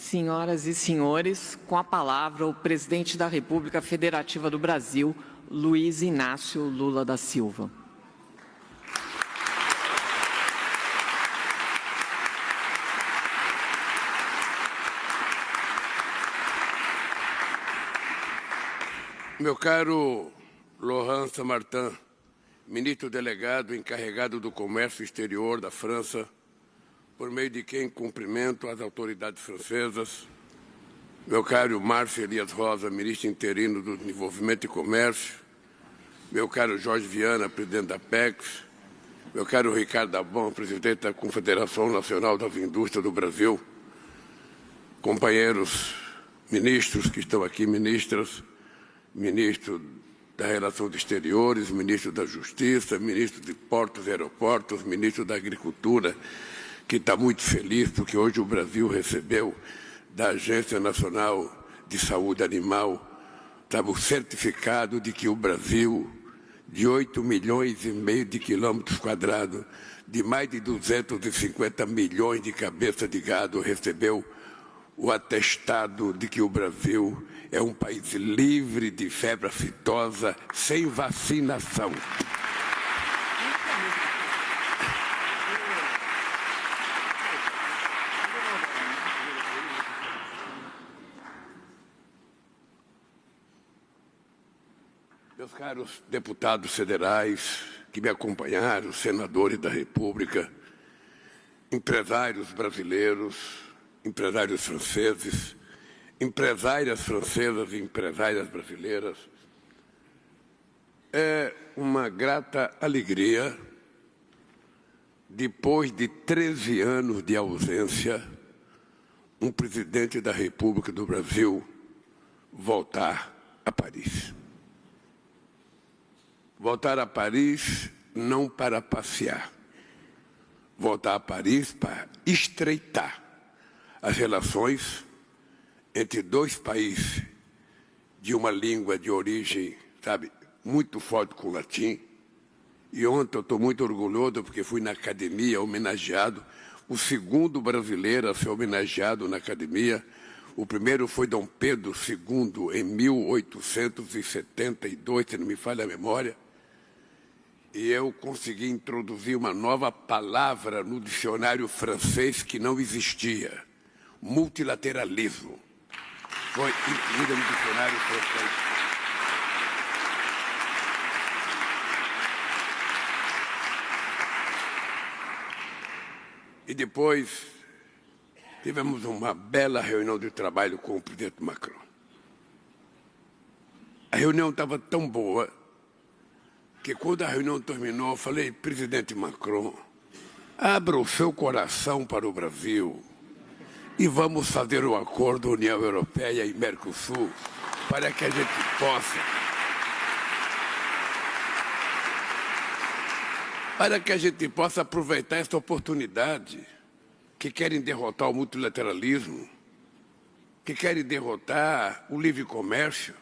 Senhoras e senhores, com a palavra o presidente da República Federativa do Brasil, Luiz Inácio Lula da Silva. Meu caro Laurent Saint-Martin, ministro delegado encarregado do Comércio Exterior da França, por meio de quem cumprimento as autoridades francesas, meu caro Márcio Elias Rosa, ministro interino do Desenvolvimento e Comércio, meu caro Jorge Viana, presidente da Apex, meu caro Ricardo Dabon, presidente da Confederação Nacional das Indústrias do Brasil, companheiros ministros que estão aqui, ministras, ministro das Relações Exteriores, ministro da Justiça, ministro de Portos e Aeroportos, ministro da Agricultura, que está muito feliz porque hoje o Brasil recebeu da Agência Nacional de Saúde Animal o certificado de que o Brasil, de 8,5 milhões de quilômetros quadrados, de mais de 250 milhões de cabeças de gado, recebeu o atestado de que o Brasil é um país livre de febre aftosa, sem vacinação. Meus caros deputados federais que me acompanharam, senadores da República, empresários brasileiros, empresários franceses, empresárias francesas e empresárias brasileiras, é uma grata alegria, depois de 13 anos de ausência, um presidente da República do Brasil voltar a Paris. Voltar a Paris não para passear, voltar a Paris para estreitar as relações entre dois países de uma língua de origem, muito forte com o latim. E ontem eu estou muito orgulhoso porque fui na academia homenageado, o segundo brasileiro a ser homenageado na academia. O primeiro foi Dom Pedro II, em 1872, se não me falha a memória. E eu consegui introduzir uma nova palavra no dicionário francês que não existia: multilateralismo. Foi incluída no dicionário francês. E depois tivemos uma bela reunião de trabalho com o presidente Macron. A reunião estava tão boa que quando a reunião terminou, eu falei: presidente Macron, abra o seu coração para o Brasil e vamos fazer um acordo União Europeia e Mercosul para que a gente possa aproveitar esta oportunidade, que querem derrotar o multilateralismo, que querem derrotar o livre comércio.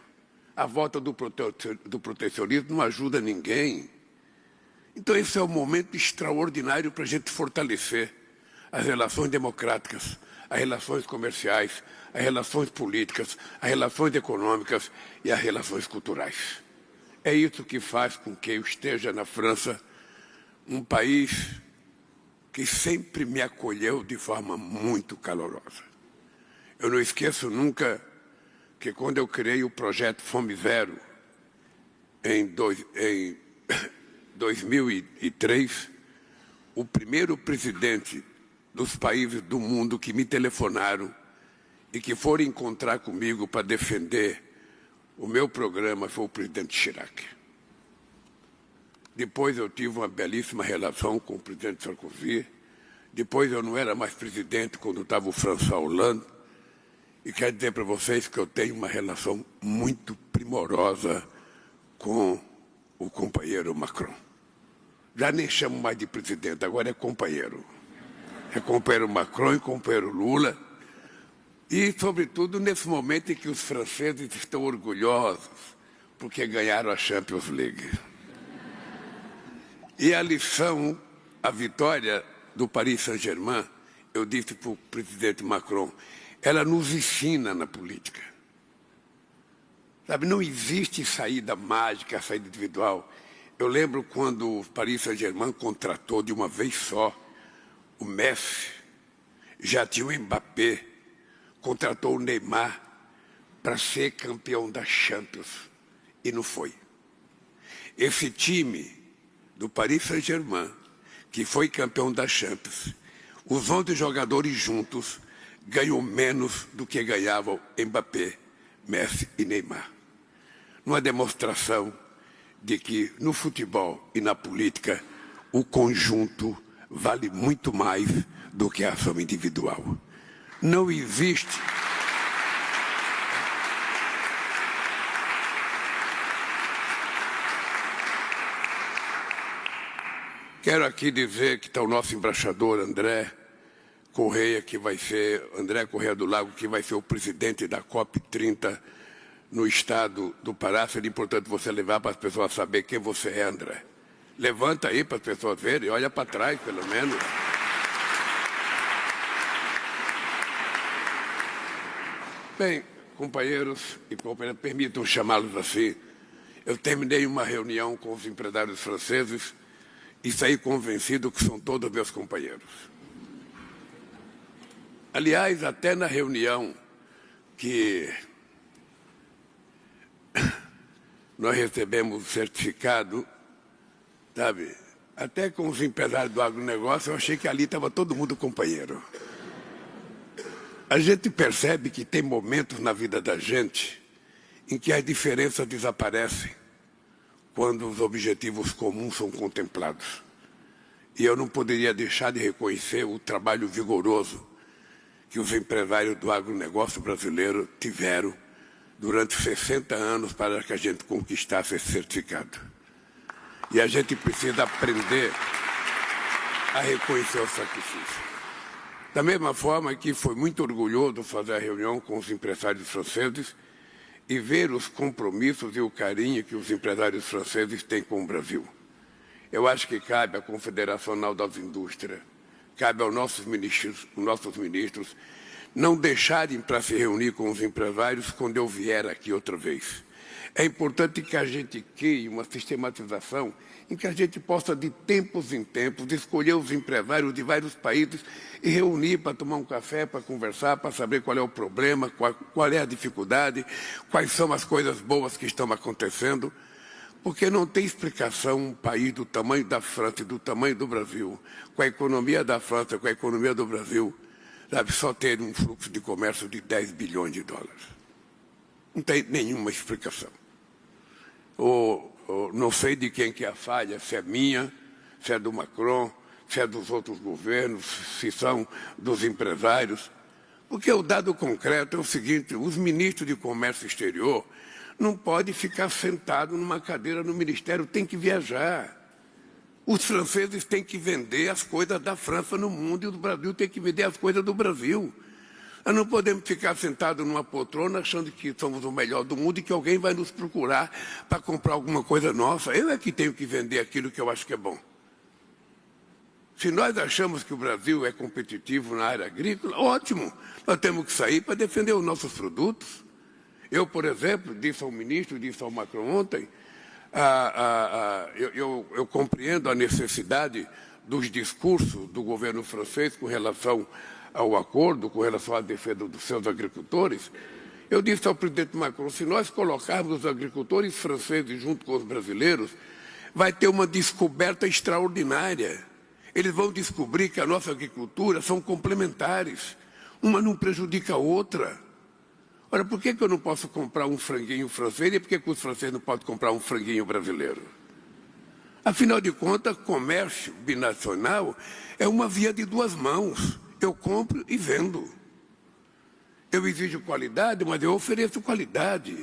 A volta do protecionismo não ajuda ninguém. Então esse é um momento extraordinário para a gente fortalecer as relações democráticas, as relações comerciais, as relações políticas, as relações econômicas e as relações culturais. É isso que faz com que eu esteja na França, um país que sempre me acolheu de forma muito calorosa. Eu não esqueço nunca que quando eu criei o projeto Fome Zero, em 2003, o primeiro presidente dos países do mundo que me telefonaram e que foram encontrar comigo para defender o meu programa foi o presidente Chirac. Depois eu tive uma belíssima relação com o presidente Sarkozy. Depois eu não era mais presidente quando estava o François Hollande. E quero dizer para vocês que eu tenho uma relação muito primorosa com o companheiro Macron. Já nem chamo mais de presidente, agora é companheiro. É companheiro Macron e companheiro Lula. E, sobretudo, nesse momento em que os franceses estão orgulhosos porque ganharam a Champions League. E a lição, a vitória do Paris Saint-Germain, eu disse para o presidente Macron, ela nos ensina na política. Sabe, não existe saída mágica, saída individual. Eu lembro quando o Paris Saint-Germain contratou de uma vez só o Messi, já tinha o Mbappé, contratou o Neymar para ser campeão da Champions, e não foi. Esse time do Paris Saint-Germain, que foi campeão da Champions, os 11 jogadores juntos ganham menos do que ganhavam Mbappé, Messi e Neymar. Uma demonstração de que no futebol e na política o conjunto vale muito mais do que a ação individual. Não existe. Quero aqui dizer que está o nosso embaixador André Correia, André Correia do Lago, que vai ser o presidente da COP30 no estado do Pará. Seria importante você levar para as pessoas saber quem você é, André. Levanta aí para as pessoas verem, olha para trás, pelo menos. Bem, companheiros e companheiras, permitam chamá-los assim. Eu terminei uma reunião com os empresários franceses e saí convencido que são todos meus companheiros. Aliás, até na reunião que nós recebemos o certificado, sabe, até com os empresários do agronegócio, eu achei que ali estava todo mundo companheiro. A gente percebe que tem momentos na vida da gente em que as diferenças desaparecem quando os objetivos comuns são contemplados. E eu não poderia deixar de reconhecer o trabalho vigoroso que os empresários do agronegócio brasileiro tiveram durante 60 anos para que a gente conquistasse esse certificado. E a gente precisa aprender a reconhecer o sacrifício. Da mesma forma que foi muito orgulhoso fazer a reunião com os empresários franceses e ver os compromissos e o carinho que os empresários franceses têm com o Brasil. Eu acho que cabe à Confederação Nacional das Indústrias, cabe aos nossos ministros não deixarem para se reunir com os empresários quando eu vier aqui outra vez. É importante que a gente crie uma sistematização em que a gente possa, de tempos em tempos, escolher os empresários de vários países e reunir para tomar um café, para conversar, para saber qual é o problema, qual é a dificuldade, quais são as coisas boas que estão acontecendo, porque não tem explicação um país do tamanho da França e do tamanho do Brasil, com a economia da França, com a economia do Brasil, sabe, só ter um fluxo de comércio de 10 bilhões de dólares. Não tem nenhuma explicação. Não sei de quem que é a falha, se é minha, se é do Macron, se é dos outros governos, se são dos empresários. Porque o dado concreto é o seguinte: os ministros de comércio exterior não podem ficar sentados numa cadeira no ministério, tem que viajar. Os franceses têm que vender as coisas da França no mundo e o Brasil tem que vender as coisas do Brasil. Nós não podemos ficar sentados numa poltrona achando que somos o melhor do mundo e que alguém vai nos procurar para comprar alguma coisa nossa. Eu é que tenho que vender aquilo que eu acho que é bom. Se nós achamos que o Brasil é competitivo na área agrícola, ótimo. Nós temos que sair para defender os nossos produtos. Eu, por exemplo, disse ao ministro, disse ao Macron ontem, eu compreendo a necessidade dos discursos do governo francês com relação ao acordo, com relação à defesa dos seus agricultores. Eu disse ao presidente Macron, se nós colocarmos os agricultores franceses junto com os brasileiros, vai ter uma descoberta extraordinária. Eles vão descobrir que a nossa agricultura são complementares. Uma não prejudica a outra. Ora, por que eu não posso comprar um franguinho francês e por que os franceses não podem comprar um franguinho brasileiro? Afinal de contas, comércio binacional é uma via de duas mãos. Eu compro e vendo. Eu exijo qualidade, mas eu ofereço qualidade.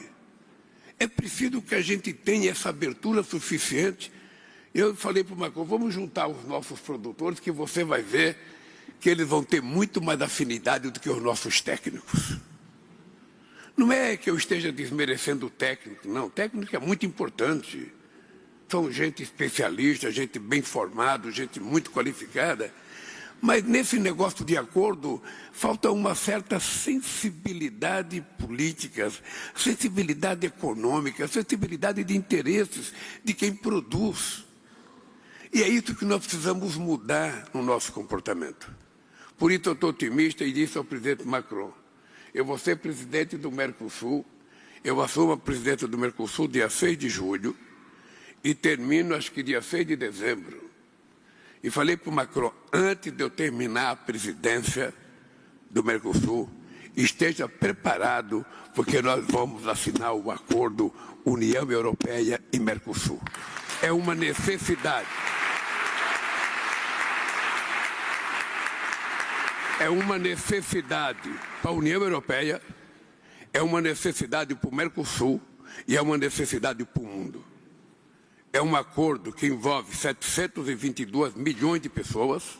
É preciso que a gente tenha essa abertura suficiente. Eu falei para o Macron, vamos juntar os nossos produtores que você vai ver que eles vão ter muito mais afinidade do que os nossos técnicos. Não é que eu esteja desmerecendo o técnico, não. O técnico é muito importante. São gente especialista, gente bem formada, gente muito qualificada. Mas nesse negócio de acordo, falta uma certa sensibilidade política, sensibilidade econômica, sensibilidade de interesses de quem produz. E é isso que nós precisamos mudar no nosso comportamento. Por isso eu estou otimista e disse ao presidente Macron, eu vou ser presidente do Mercosul, eu assumo a presidência do Mercosul dia 6 de julho e termino, acho que dia 6 de dezembro. E falei para o Macron, antes de eu terminar a presidência do Mercosul, esteja preparado, porque nós vamos assinar o acordo União Europeia e Mercosul. É uma necessidade. É uma necessidade para a União Europeia, é uma necessidade para o Mercosul e é uma necessidade para o mundo. É um acordo que envolve 722 milhões de pessoas,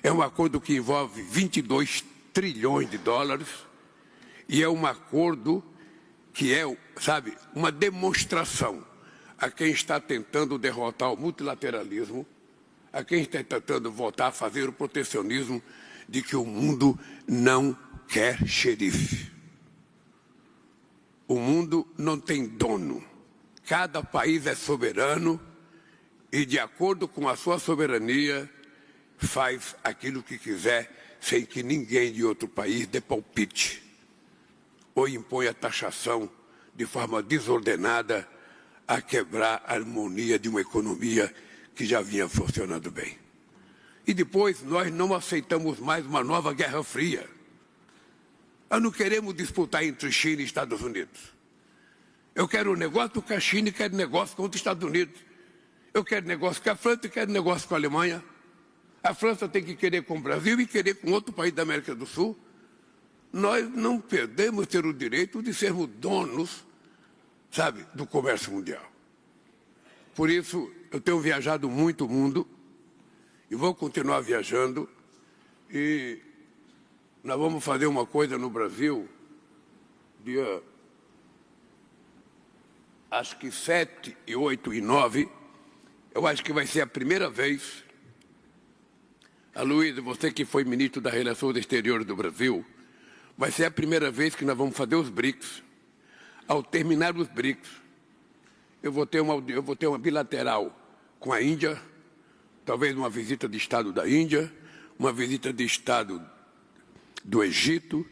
é um acordo que envolve 22 trilhões de dólares e é um acordo que é, sabe, uma demonstração a quem está tentando derrotar o multilateralismo, a quem está tentando voltar a fazer o protecionismo de que o mundo não quer xerife. O mundo não tem dono. Cada país é soberano e, de acordo com a sua soberania, faz aquilo que quiser sem que ninguém de outro país dê palpite ou impõe a taxação de forma desordenada a quebrar a harmonia de uma economia que já vinha funcionando bem. E depois nós não aceitamos mais uma nova Guerra Fria. Nós não queremos disputar entre China e Estados Unidos. Eu quero negócio com a China e quero negócio com os Estados Unidos. Eu quero negócio com a França e quero negócio com a Alemanha. A França tem que querer com o Brasil e querer com outro país da América do Sul. Nós não perdemos ter o direito de sermos donos, sabe, do comércio mundial. Por isso, eu tenho viajado muito o mundo e vou continuar viajando. E nós vamos fazer uma coisa no Brasil, dia, acho que 7, 8 e 9, eu acho que vai ser a primeira vez. Luiz, você que foi ministro das Relações Exteriores do Brasil, vai ser a primeira vez que nós vamos fazer os BRICS. Ao terminar os BRICS, eu vou ter uma bilateral com a Índia, talvez uma visita de Estado da Índia, uma visita de Estado do Egito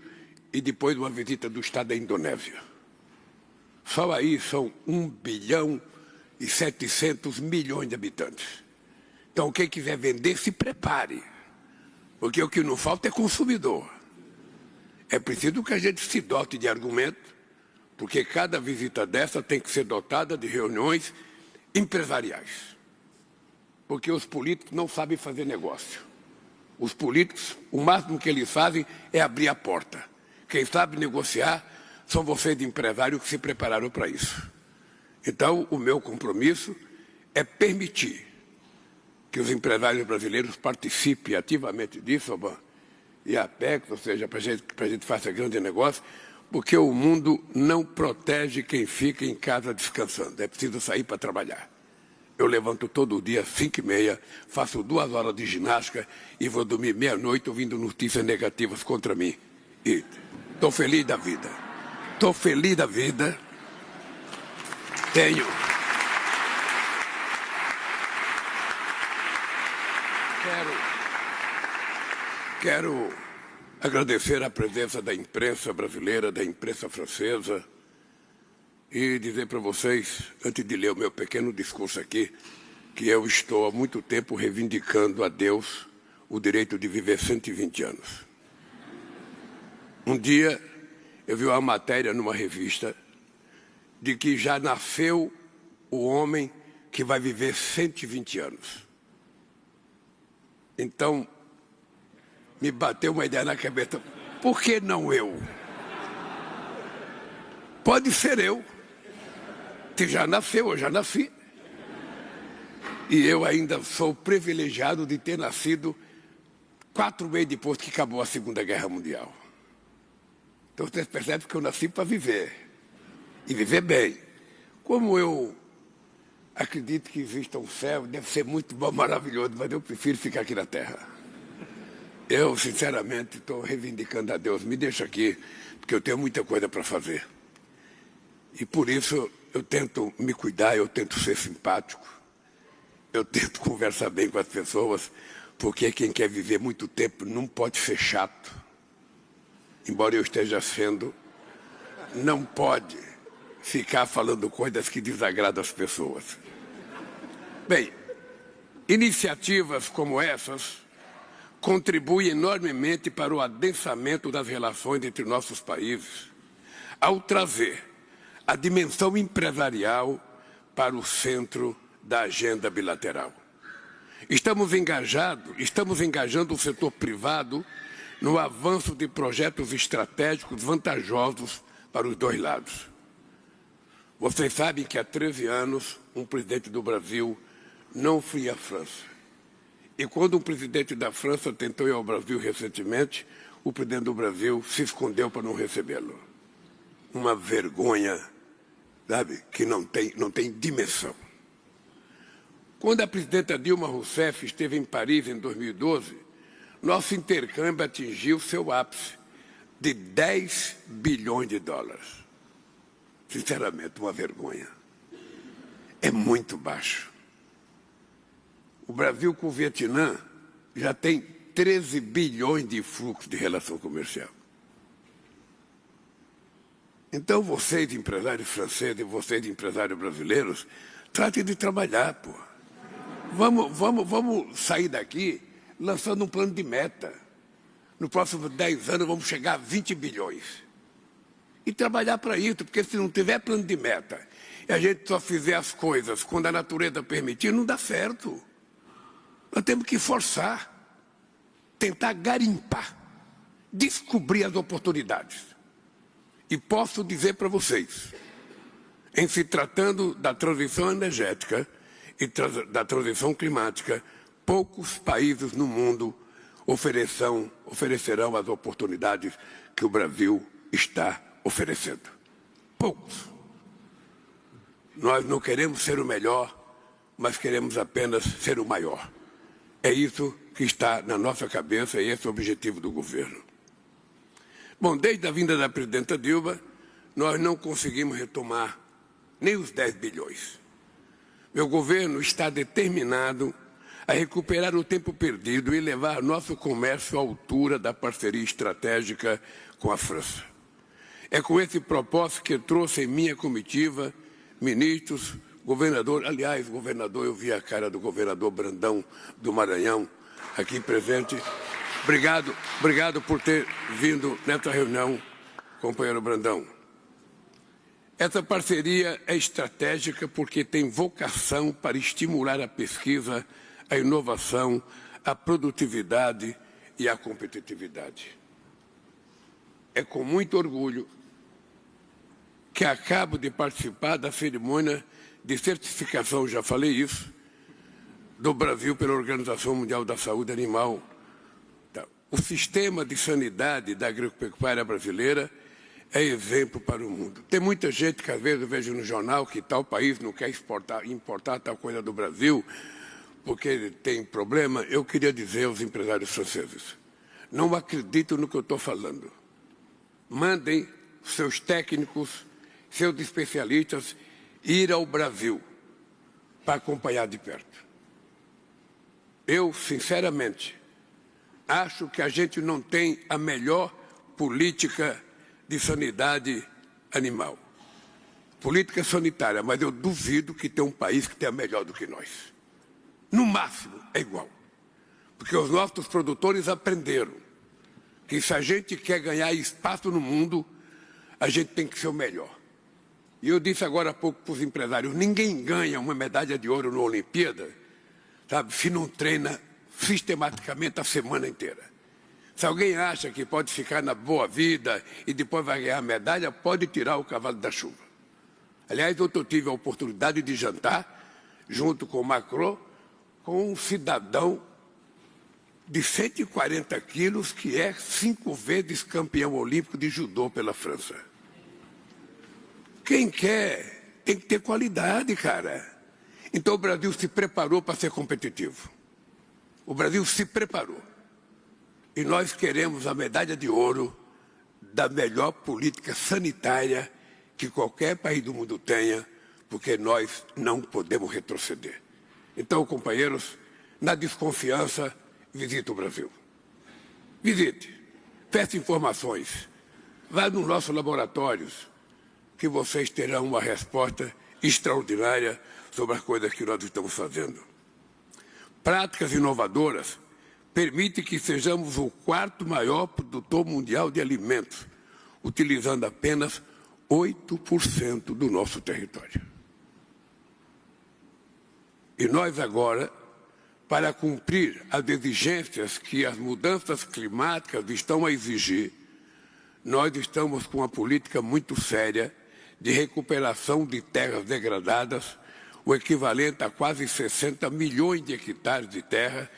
e depois uma visita do Estado da Indonésia. Só aí são 1 bilhão e 700 milhões de habitantes. Então, quem quiser vender, se prepare, porque o que não falta é consumidor. É preciso que a gente se dote de argumento, porque cada visita dessa tem que ser dotada de reuniões empresariais. Porque os políticos não sabem fazer negócio. Os políticos, o máximo que eles fazem é abrir a porta. Quem sabe negociar são vocês de empresários que se prepararam para isso. Então, o meu compromisso é permitir que os empresários brasileiros participem ativamente disso, e a Apex, ou seja, para a gente faça grande negócio, porque o mundo não protege quem fica em casa descansando. É preciso sair para trabalhar. Eu levanto todo dia às 5h30, faço 2 horas de ginástica e vou dormir meia-noite ouvindo notícias negativas contra mim. E estou feliz da vida. Estou feliz da vida. Quero agradecer a presença da imprensa brasileira, da imprensa francesa, e dizer para vocês, antes de ler o meu pequeno discurso aqui, que eu estou há muito tempo reivindicando a Deus o direito de viver 120 anos. Um dia, eu vi uma matéria numa revista de que já nasceu o homem que vai viver 120 anos. Então, me bateu uma ideia na cabeça, por que não eu? Pode ser eu. Se já nasceu, eu já nasci. E eu ainda sou privilegiado de ter nascido 4 meses depois que acabou a Segunda Guerra Mundial. Então vocês percebem que eu nasci para viver. E viver bem. Como eu acredito que exista um céu, deve ser muito bom, maravilhoso, mas eu prefiro ficar aqui na Terra. Eu, sinceramente, estou reivindicando a Deus. Me deixa aqui, porque eu tenho muita coisa para fazer. E por isso eu tento me cuidar, eu tento ser simpático, eu tento conversar bem com as pessoas, porque quem quer viver muito tempo não pode ser chato. Embora eu esteja sendo, não pode ficar falando coisas que desagradam as pessoas. Bem, iniciativas como essas contribuem enormemente para o adensamento das relações entre nossos países, ao trazer a dimensão empresarial para o centro da agenda bilateral. Estamos engajando o setor privado no avanço de projetos estratégicos vantajosos para os dois lados. Vocês sabem que há 13 anos um presidente do Brasil não foi à França. E quando um presidente da França tentou ir ao Brasil recentemente, o presidente do Brasil se escondeu para não recebê-lo. Uma vergonha, sabe, que não tem dimensão. Quando a presidenta Dilma Rousseff esteve em Paris em 2012, nosso intercâmbio atingiu seu ápice de 10 bilhões de dólares. Sinceramente, uma vergonha. É muito baixo. O Brasil com o Vietnã já tem 13 bilhões de fluxo de relação comercial. Então, vocês, empresários franceses, e vocês, empresários brasileiros, tratem de trabalhar, pô. Vamos sair daqui lançando um plano de meta. Nos próximos 10 anos vamos chegar a 20 bilhões. E trabalhar para isso, porque se não tiver plano de meta e a gente só fizer as coisas quando a natureza permitir, não dá certo. Nós temos que forçar, tentar garimpar, descobrir as oportunidades. E posso dizer para vocês, em se tratando da transição energética e da transição climática, poucos países no mundo oferecerão as oportunidades que o Brasil está oferecendo. Poucos. Nós não queremos ser o melhor, mas queremos apenas ser o maior. É isso que está na nossa cabeça e esse é o objetivo do governo. Bom, desde a vinda da presidenta Dilma, nós não conseguimos retomar nem os 10 bilhões. Meu governo está determinado a recuperar o tempo perdido e levar nosso comércio à altura da parceria estratégica com a França. É com esse propósito que trouxe em minha comitiva ministros, governador, aliás, governador, eu vi a cara do governador Brandão do Maranhão aqui presente. Obrigado por ter vindo nessa reunião, companheiro Brandão. Essa parceria é estratégica porque tem vocação para estimular a pesquisa, a inovação, a produtividade e a competitividade. É com muito orgulho que acabo de participar da cerimônia de certificação, já falei isso, do Brasil pela Organização Mundial da Saúde Animal. O sistema de sanidade da agropecuária brasileira é exemplo para o mundo. Tem muita gente que às vezes eu vejo no jornal que tal país não quer importar tal coisa do Brasil porque tem problema. Eu queria dizer aos empresários franceses, não acreditam no que eu estou falando. Mandem seus técnicos, seus especialistas ir ao Brasil para acompanhar de perto. Eu, sinceramente, acho que a gente não tem a melhor política de sanidade animal. Política sanitária, mas eu duvido que tenha um país que tenha melhor do que nós. No máximo, é igual. Porque os nossos produtores aprenderam que se a gente quer ganhar espaço no mundo, a gente tem que ser o melhor. E eu disse agora há pouco para os empresários, ninguém ganha uma medalha de ouro na Olimpíada, sabe, se não treina sistematicamente a semana inteira. Se alguém acha que pode ficar na boa vida e depois vai ganhar a medalha, pode tirar o cavalo da chuva. Aliás, eu tive a oportunidade de jantar, junto com o Macron, com um cidadão de 140 quilos, que é 5 vezes campeão olímpico de judô pela França. Quem quer tem que ter qualidade, cara. Então o Brasil se preparou para ser competitivo. O Brasil se preparou. E nós queremos a medalha de ouro da melhor política sanitária que qualquer país do mundo tenha, porque nós não podemos retroceder. Então, companheiros, na desconfiança, visite o Brasil. Visite, peça informações, vá nos nossos laboratórios, que vocês terão uma resposta extraordinária sobre as coisas que nós estamos fazendo. Práticas inovadoras permitem que sejamos o quarto maior produtor mundial de alimentos, utilizando apenas 8% do nosso território. E nós agora, para cumprir as exigências que as mudanças climáticas estão a exigir, nós estamos com uma política muito séria de recuperação de terras degradadas, o equivalente a quase 60 milhões de hectares de terra,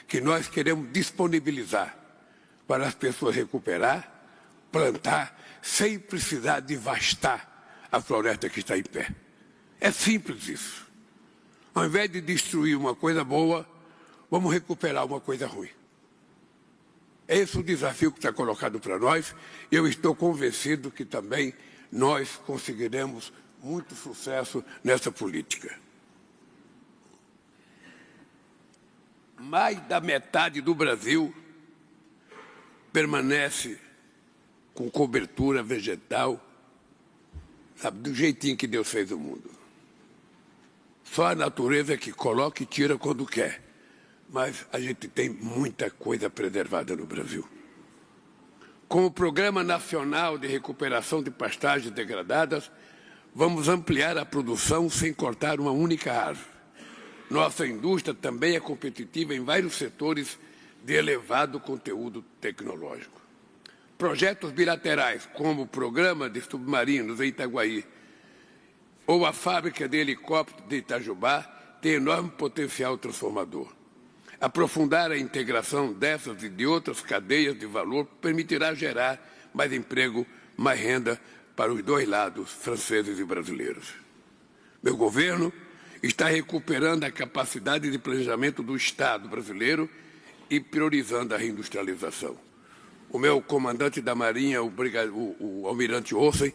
que nós queremos disponibilizar para as pessoas recuperar, plantar, sem precisar devastar a floresta que está em pé. É simples isso. Ao invés de destruir uma coisa boa, vamos recuperar uma coisa ruim. Esse é o desafio que está colocado para nós, e eu estou convencido que também nós conseguiremos muito sucesso nessa política. Mais da metade do Brasil permanece com cobertura vegetal, sabe, do jeitinho que Deus fez o mundo. Só a natureza que coloca e tira quando quer. Mas a gente tem muita coisa preservada no Brasil. Com o Programa Nacional de Recuperação de Pastagens Degradadas, vamos ampliar a produção sem cortar uma única árvore. Nossa indústria também é competitiva em vários setores de elevado conteúdo tecnológico. Projetos bilaterais, como o Programa de Submarinos em Itaguaí ou a Fábrica de Helicópteros de Itajubá, têm enorme potencial transformador. Aprofundar a integração dessas e de outras cadeias de valor permitirá gerar mais emprego, mais renda para os dois lados, franceses e brasileiros. Meu governo está recuperando a capacidade de planejamento do Estado brasileiro e priorizando a reindustrialização. O meu comandante da Marinha, o almirante Olsen,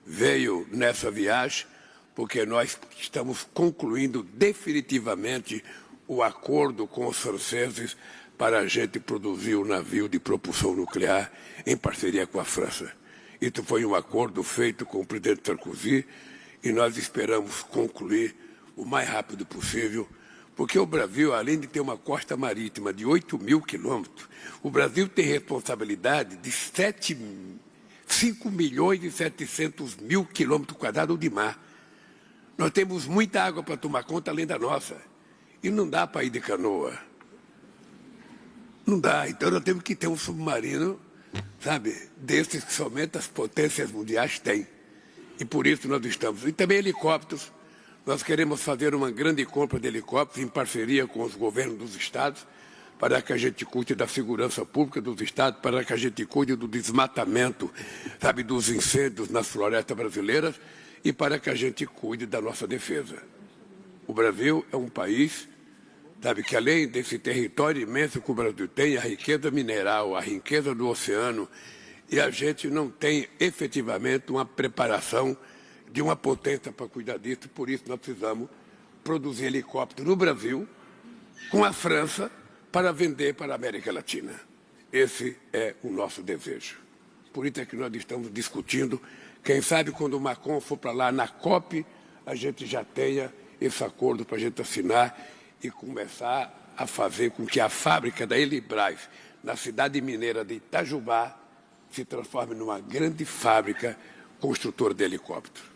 veio nessa viagem porque nós estamos concluindo definitivamente o acordo com os franceses para a gente produzir o navio de propulsão nuclear em parceria com a França. Isso foi um acordo feito com o presidente Sarkozy e nós esperamos concluir o mais rápido possível, porque o Brasil, além de ter uma costa marítima de 8.000 quilômetros, o Brasil tem responsabilidade de 5.700.000 quilômetros quadrados de mar. Nós temos muita água para tomar conta além da nossa. E não dá para ir de canoa. Não dá. Então nós temos que ter um submarino, sabe, desses que somente as potências mundiais têm. E por isso nós estamos. E também helicópteros. Nós queremos fazer uma grande compra de helicópteros em parceria com os governos dos estados, para que a gente cuide da segurança pública dos estados, para que a gente cuide do desmatamento, sabe, dos incêndios nas florestas brasileiras e para que a gente cuide da nossa defesa. O Brasil é um país, sabe, que além desse território imenso que o Brasil tem, a riqueza mineral, a riqueza do oceano, e a gente não tem efetivamente uma preparação de uma potência para cuidar disso, por isso nós precisamos produzir helicóptero no Brasil, com a França, para vender para a América Latina. Esse é o nosso desejo. Por isso é que nós estamos discutindo, quem sabe quando o Macron for para lá na COP, a gente já tenha esse acordo para a gente assinar e começar a fazer com que a fábrica da Elibras, na cidade mineira de Itajubá, se transforme numa grande fábrica construtora de helicóptero.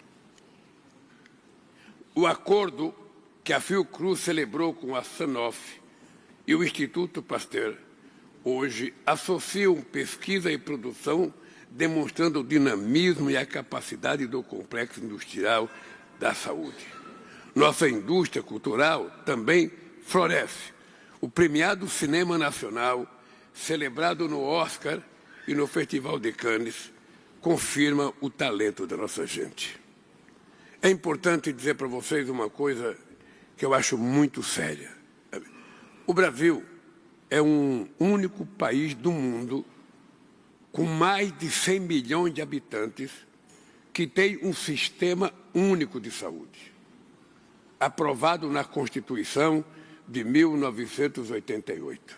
O acordo que a Fiocruz celebrou com a Sanofi e o Instituto Pasteur hoje associam pesquisa e produção, demonstrando o dinamismo e a capacidade do complexo industrial da saúde. Nossa indústria cultural também floresce. O premiado Cinema Nacional, celebrado no Oscar e no Festival de Cannes, confirma o talento da nossa gente. É importante dizer para vocês uma coisa que eu acho muito séria. O Brasil é um único país do mundo com mais de 100 milhões de habitantes que tem um sistema único de saúde, aprovado na Constituição de 1988.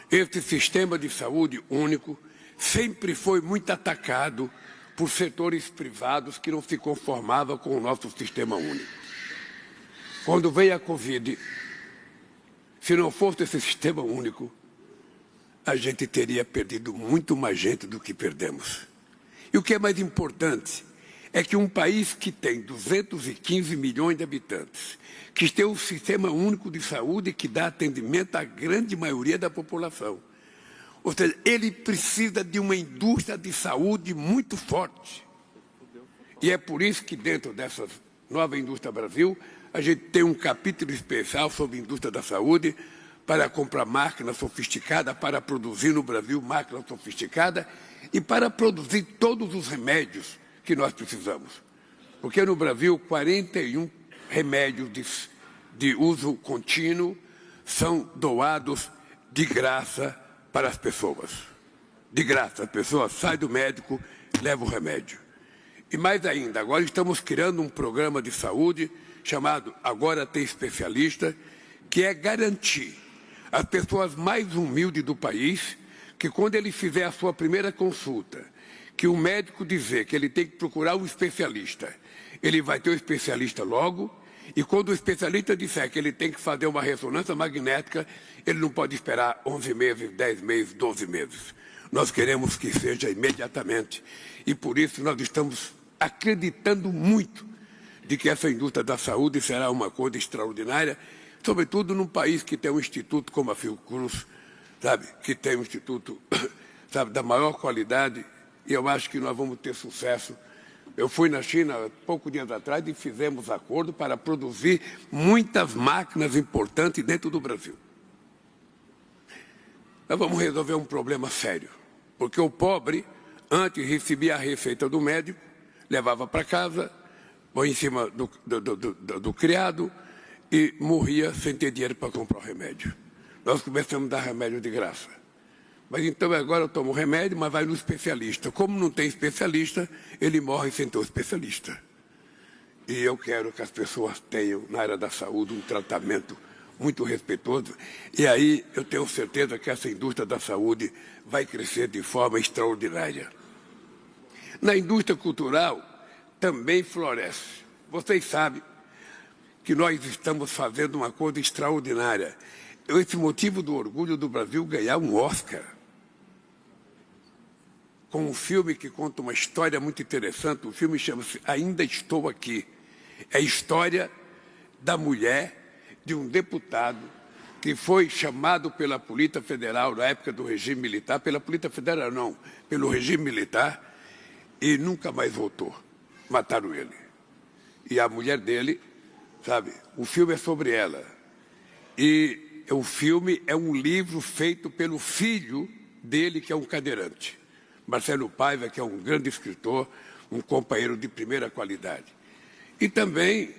Este sistema de saúde único sempre foi muito atacado por setores privados que não se conformavam com o nosso sistema único. Quando veio a Covid, se não fosse esse sistema único, a gente teria perdido muito mais gente do que perdemos. E o que é mais importante é que um país que tem 215 milhões de habitantes, que tem um sistema único de saúde que dá atendimento à grande maioria da população, ou seja, ele precisa de uma indústria de saúde muito forte. E é por isso que dentro dessa nova indústria Brasil, a gente tem um capítulo especial sobre a indústria da saúde para comprar máquina sofisticada, para produzir no Brasil máquina sofisticada e para produzir todos os remédios que nós precisamos. Porque no Brasil, 41 remédios de uso contínuo são doados de graça para as pessoas. De graça, a pessoa sai do médico, leva o remédio. E mais ainda, agora estamos criando um programa de saúde chamado Agora Tem Especialista, que é garantir às pessoas mais humildes do país que quando ele fizer a sua primeira consulta, que o médico dizer que ele tem que procurar um especialista, ele vai ter um especialista logo, e quando o especialista disser que ele tem que fazer uma ressonância magnética, ele não pode esperar 11 meses, 10 meses, 12 meses. Nós queremos que seja imediatamente. E por isso nós estamos acreditando muito de que essa indústria da saúde será uma coisa extraordinária, sobretudo num país que tem um instituto como a Fiocruz, sabe, que tem um instituto, sabe, da maior qualidade, e eu acho que nós vamos ter sucesso. Eu fui na China há poucos dias atrás e fizemos acordo para produzir muitas máquinas importantes dentro do Brasil. Nós vamos resolver um problema sério, porque o pobre, antes recebia a receita do médico, levava para casa, põe em cima do criado e morria sem ter dinheiro para comprar o remédio. Nós começamos a dar remédio de graça. Mas então agora eu tomo remédio, mas vai no especialista. Como não tem especialista, ele morre sem ter um especialista. E eu quero que as pessoas tenham, na área da saúde, um tratamento muito respeitoso. E aí eu tenho certeza que essa indústria da saúde vai crescer de forma extraordinária. Na indústria cultural, também floresce. Vocês sabem que nós estamos fazendo uma coisa extraordinária. Esse motivo do orgulho do Brasil ganhar um Oscar com um filme que conta uma história muito interessante. O filme chama-se Ainda Estou Aqui. É a história da mulher de um deputado que foi chamado pela Polícia Federal na época do regime militar, pela Polícia Federal não, pelo regime militar, e nunca mais voltou. Mataram ele. E a mulher dele, sabe, o filme é sobre ela. E o filme é um livro feito pelo filho dele, que é um cadeirante. Marcelo Paiva, que é um grande escritor, um companheiro de primeira qualidade. E também,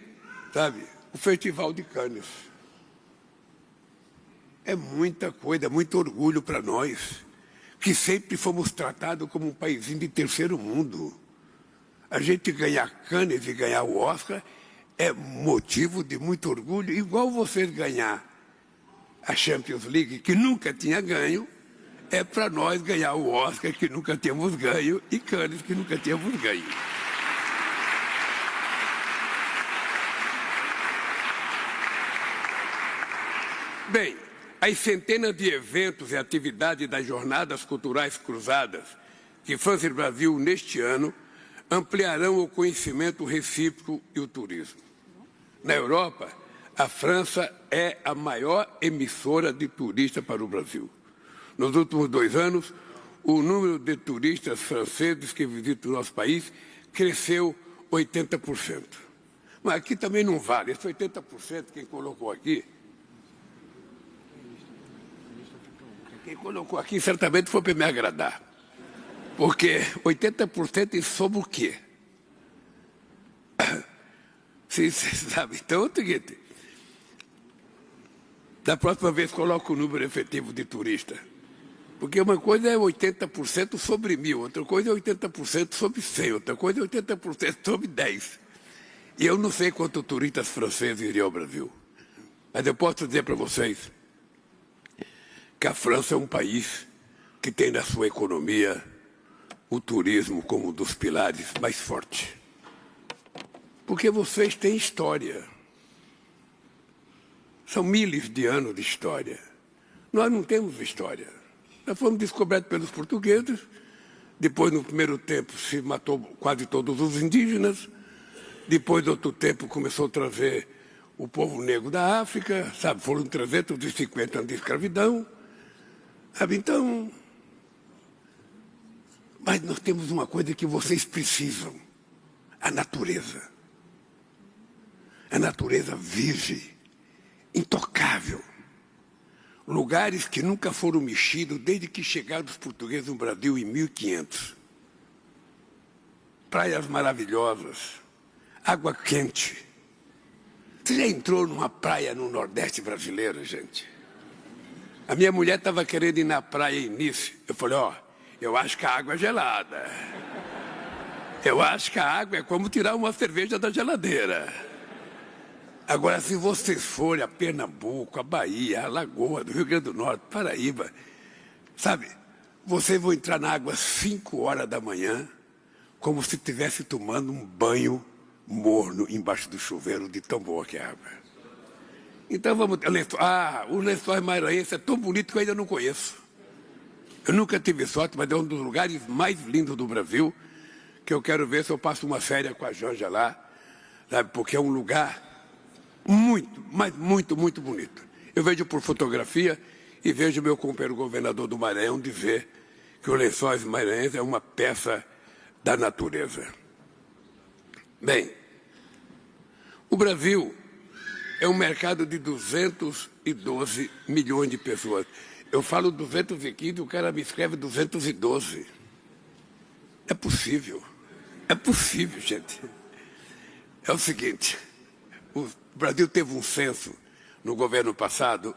sabe, o Festival de Cannes. É muita coisa, muito orgulho para nós, que sempre fomos tratados como um paísinho de terceiro mundo. A gente ganhar Cannes e ganhar o Oscar é motivo de muito orgulho, igual vocês ganhar a Champions League, que nunca tinha ganho, é para nós ganhar o Oscar, que nunca tínhamos ganho, e Cannes, que nunca tínhamos ganho. Bem, as centenas de eventos e atividades das Jornadas Culturais Cruzadas que fazem o Brasil neste ano ampliarão o conhecimento recíproco e o turismo. Na Europa, a França é a maior emissora de turistas para o Brasil. Nos últimos 2 anos, o número de turistas franceses que visitam o nosso país cresceu 80%. Mas aqui também não vale. Esse 80%, quem colocou aqui certamente foi para me agradar. Porque 80% sobre o quê? Você sabe, então é o seguinte. Da próxima vez, coloca o número efetivo de turista. Porque uma coisa é 80% sobre 1.000, outra coisa é 80% sobre 100, outra coisa é 80% sobre 10. E eu não sei quantos turistas franceses iriam ao Brasil. Mas eu posso dizer para vocês que a França é um país que tem na sua economia o turismo como um dos pilares mais fortes. Porque vocês têm história. São milhares de anos de história. Nós não temos história. Nós fomos descobertos pelos portugueses, depois, no primeiro tempo, se matou quase todos os indígenas, depois, outro tempo, começou a trazer o povo negro da África, sabe? Foram 350 anos de escravidão, sabe? Então, mas nós temos uma coisa que vocês precisam, a natureza. A natureza virgem, intocável. Lugares que nunca foram mexidos desde que chegaram os portugueses no Brasil em 1500. Praias maravilhosas, água quente. Você já entrou numa praia no Nordeste brasileiro, gente? A minha mulher estava querendo ir na praia em Nice. Eu falei, eu acho que a água é gelada. Eu acho que a água é como tirar uma cerveja da geladeira. Agora, se vocês forem a Pernambuco, a Bahia, a Lagoa, do Rio Grande do Norte, Paraíba, sabe, vocês vão entrar na água às 5 horas da manhã, como se estivesse tomando um banho morno embaixo do chuveiro, de tão boa que é a água. Então vamos... os Lençóis Maranhenses é tão bonito que eu ainda não conheço. Eu nunca tive sorte, mas é um dos lugares mais lindos do Brasil, que eu quero ver se eu passo uma férias com a Janja lá, sabe, porque é um lugar muito, mas muito, muito bonito. Eu vejo por fotografia e vejo meu companheiro governador do Maranhão dizer que o Lençóis Maranhenses é uma peça da natureza. Bem, o Brasil é um mercado de 212 milhões de pessoas. Eu falo 215, o cara me escreve 212. É possível, gente. É o seguinte... O Brasil teve um censo no governo passado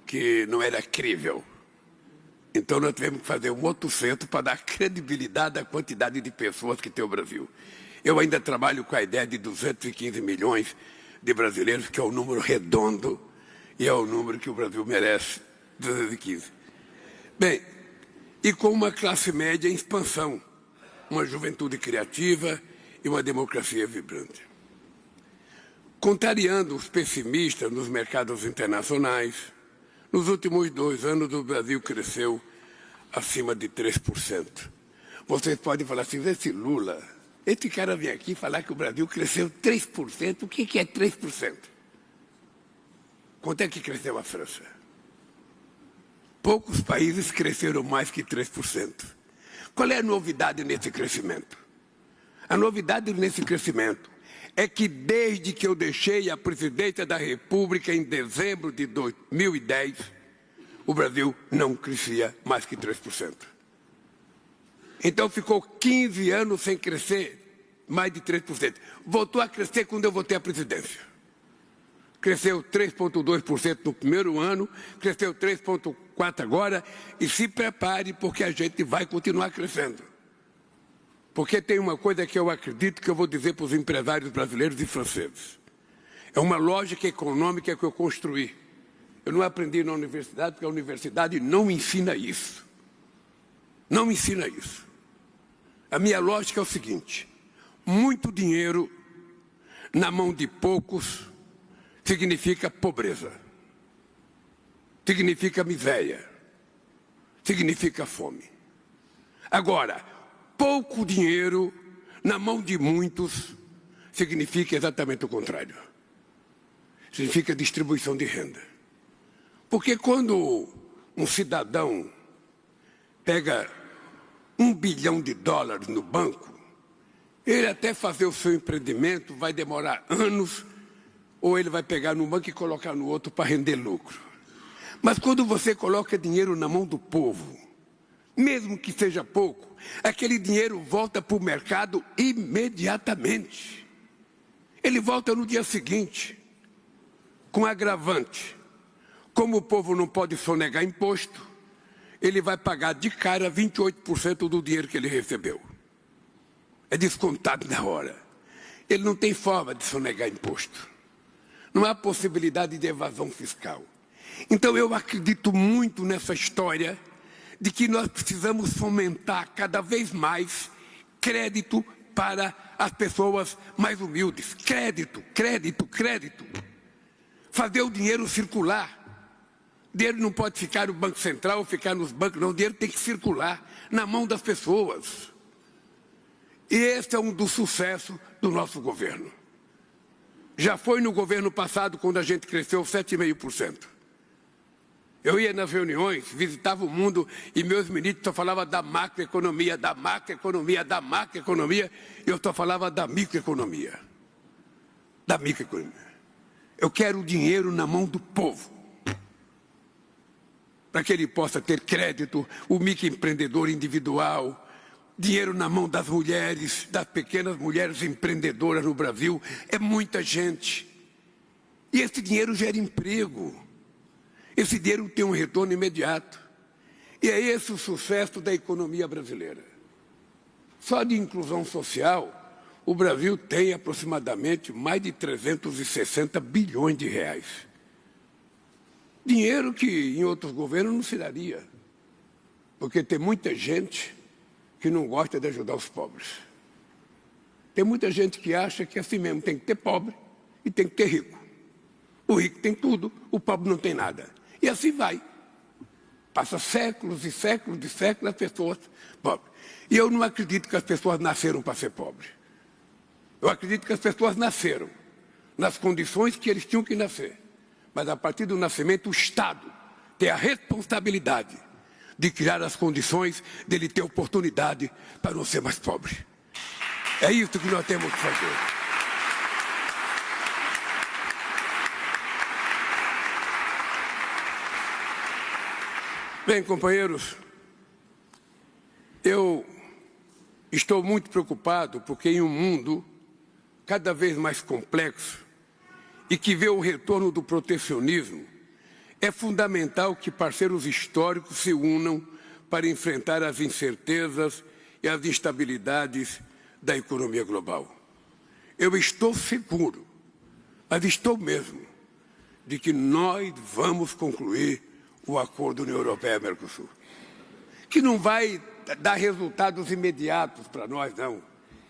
que não era crível. Então nós tivemos que fazer um outro censo para dar credibilidade à quantidade de pessoas que tem o Brasil. Eu ainda trabalho com a ideia de 215 milhões de brasileiros, que é o número redondo e é o número que o Brasil merece, 215. Bem, e com uma classe média em expansão, uma juventude criativa e uma democracia vibrante. Contrariando os pessimistas nos mercados internacionais, nos últimos 2 anos o Brasil cresceu acima de 3%. Vocês podem falar assim, esse Lula, esse cara vem aqui falar que o Brasil cresceu 3%, o que é 3%? Quanto é que cresceu a França? Poucos países cresceram mais que 3%. Qual é a novidade nesse crescimento? A novidade nesse crescimento é que desde que eu deixei a presidência da República em dezembro de 2010, o Brasil não crescia mais que 3%. Então ficou 15 anos sem crescer mais de 3%. Voltou a crescer quando eu voltei à presidência. Cresceu 3,2% no primeiro ano, cresceu 3,4% agora, e se prepare porque a gente vai continuar crescendo. Porque tem uma coisa que eu acredito que eu vou dizer para os empresários brasileiros e franceses. É uma lógica econômica que eu construí. Eu não aprendi na universidade, porque a universidade não me ensina isso. Não me ensina isso. A minha lógica é o seguinte: muito dinheiro na mão de poucos significa pobreza, significa miséria, significa fome. Agora, pouco dinheiro na mão de muitos significa exatamente o contrário. Significa distribuição de renda. Porque quando um cidadão pega $1 bilhão no banco, ele até fazer o seu empreendimento vai demorar anos, ou ele vai pegar no banco e colocar no outro para render lucro. Mas quando você coloca dinheiro na mão do povo, mesmo que seja pouco, aquele dinheiro volta para o mercado imediatamente. Ele volta no dia seguinte, com agravante. Como o povo não pode sonegar imposto, ele vai pagar de cara 28% do dinheiro que ele recebeu. É descontado na hora. Ele não tem forma de sonegar imposto. Não há possibilidade de evasão fiscal. Então eu acredito muito nessa história de que nós precisamos fomentar cada vez mais crédito para as pessoas mais humildes. Crédito, crédito, crédito. Fazer o dinheiro circular. O dinheiro não pode ficar no Banco Central ou ficar nos bancos, não. O dinheiro tem que circular na mão das pessoas. E esse é um dos sucessos do nosso governo. Já foi no governo passado, quando a gente cresceu 7,5%. Eu ia nas reuniões, visitava o mundo e meus ministros só falavam da macroeconomia, da macroeconomia, da macroeconomia. E eu só falava da microeconomia. Da microeconomia. Eu quero o dinheiro na mão do povo. Para que ele possa ter crédito, o microempreendedor individual, dinheiro na mão das mulheres, das pequenas mulheres empreendedoras no Brasil. É muita gente. E esse dinheiro gera emprego. Esse dinheiro tem um retorno imediato. E é esse o sucesso da economia brasileira. Só de inclusão social, o Brasil tem aproximadamente mais de 360 bilhões de reais. Dinheiro que em outros governos não se daria. Porque tem muita gente que não gosta de ajudar os pobres. Tem muita gente que acha que assim mesmo tem que ter pobre e tem que ter rico. O rico tem tudo, o pobre não tem nada. E assim vai. Passa séculos e séculos e séculos as pessoas pobres. E eu não acredito que as pessoas nasceram para ser pobres. Eu acredito que as pessoas nasceram nas condições que eles tinham que nascer. Mas a partir do nascimento, o Estado tem a responsabilidade de criar as condições dele ter oportunidade para não ser mais pobre. É isso que nós temos que fazer. Bem, companheiros, eu estou muito preocupado porque em um mundo cada vez mais complexo e que vê o retorno do protecionismo, é fundamental que parceiros históricos se unam para enfrentar as incertezas e as instabilidades da economia global. Eu estou seguro, mas estou mesmo, de que nós vamos concluir o acordo União Europeia-Mercosul, que não vai dar resultados imediatos para nós, não.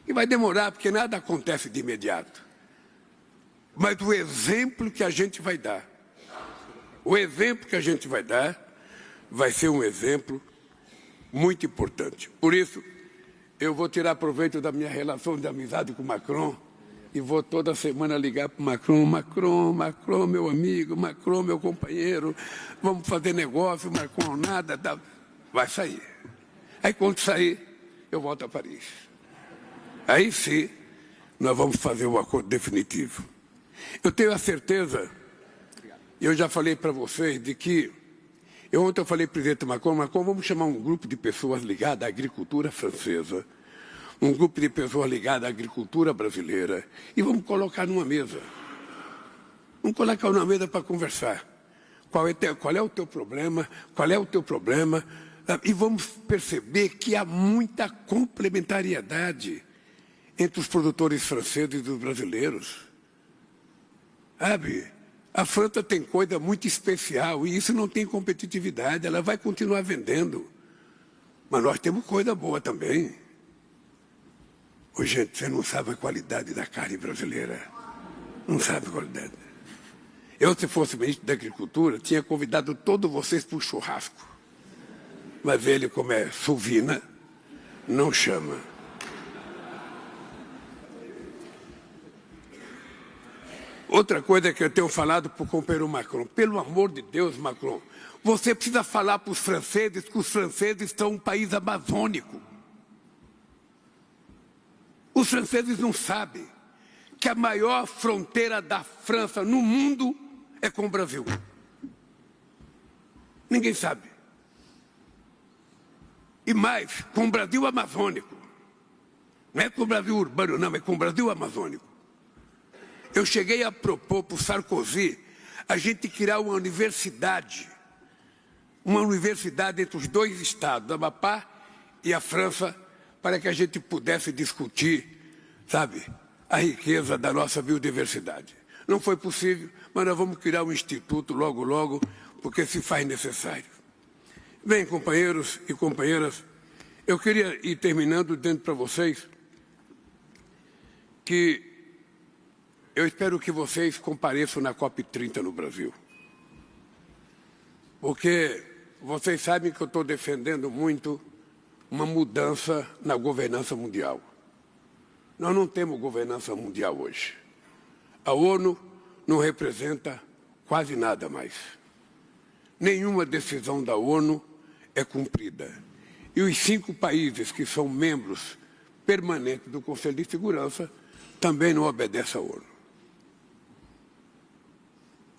E vai demorar, porque nada acontece de imediato. Mas o exemplo que a gente vai dar, vai ser um exemplo muito importante. Por isso, eu vou tirar proveito da minha relação de amizade com o Macron e vou toda semana ligar para o Macron. Macron, meu amigo, Macron, meu companheiro, vamos fazer negócio, Macron, nada, vai sair. Aí, quando sair, eu volto a Paris. Aí sim, nós vamos fazer o acordo definitivo. Eu tenho a certeza, eu já falei para vocês, de que, ontem eu falei para o presidente Macron, vamos chamar um grupo de pessoas ligadas à agricultura francesa, um grupo de pessoas ligadas à agricultura brasileira, e vamos colocar numa mesa. Vamos colocar numa mesa para conversar. Qual é o teu problema? Qual é o teu problema? E vamos perceber que há muita complementariedade entre os produtores franceses e os brasileiros. Sabe? A França tem coisa muito especial e isso não tem competitividade, ela vai continuar vendendo. Mas nós temos coisa boa também. Ô, gente, você não sabe a qualidade da carne brasileira. Não sabe a qualidade. Eu, se fosse ministro da Agricultura, tinha convidado todos vocês para o churrasco. Mas ele, como é suvina, não chama. Outra coisa que eu tenho falado para o companheiro Macron, pelo amor de Deus, Macron, você precisa falar para os franceses que os franceses são um país amazônico. Os franceses não sabem que a maior fronteira da França no mundo é com o Brasil. Ninguém sabe. E mais, com o Brasil amazônico. Não é com o Brasil urbano, não, é com o Brasil amazônico. Eu cheguei a propor para o Sarkozy a gente criar uma universidade entre os dois estados, Amapá e a França, para que a gente pudesse discutir, sabe, a riqueza da nossa biodiversidade. Não foi possível, mas nós vamos criar um instituto logo, logo, porque se faz necessário. Bem, companheiros e companheiras, eu queria ir terminando dizendo para vocês que eu espero que vocês compareçam na COP30 no Brasil. Porque vocês sabem que eu estou defendendo muito uma mudança na governança mundial. Nós não temos governança mundial hoje. A ONU não representa quase nada mais. Nenhuma decisão da ONU é cumprida. E os 5 países que são membros permanentes do Conselho de Segurança também não obedecem à ONU.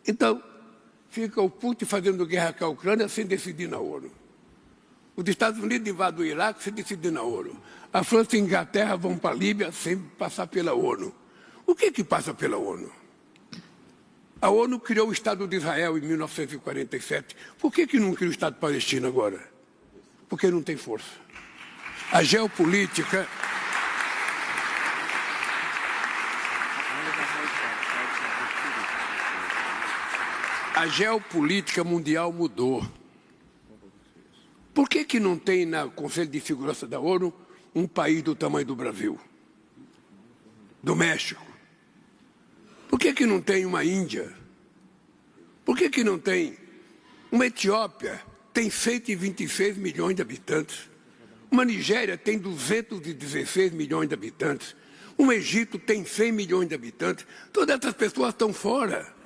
Então, fica o Putin fazendo guerra com a Ucrânia sem decidir na ONU. Os Estados Unidos invadem o Iraque sem decidir na ONU. A França e a Inglaterra vão para a Líbia sem passar pela ONU. O que passa pela ONU? A ONU criou o Estado de Israel em 1947. Por que não criou o Estado palestino agora? Porque não tem força. A geopolítica... A geopolítica mundial mudou. Por que não tem no Conselho de Segurança da ONU um país do tamanho do Brasil? Do México? Por que não tem uma Índia? Por que não tem uma Etiópia? Tem 126 milhões de habitantes. Uma Nigéria tem 216 milhões de habitantes. Um Egito tem 100 milhões de habitantes. Todas essas pessoas estão fora.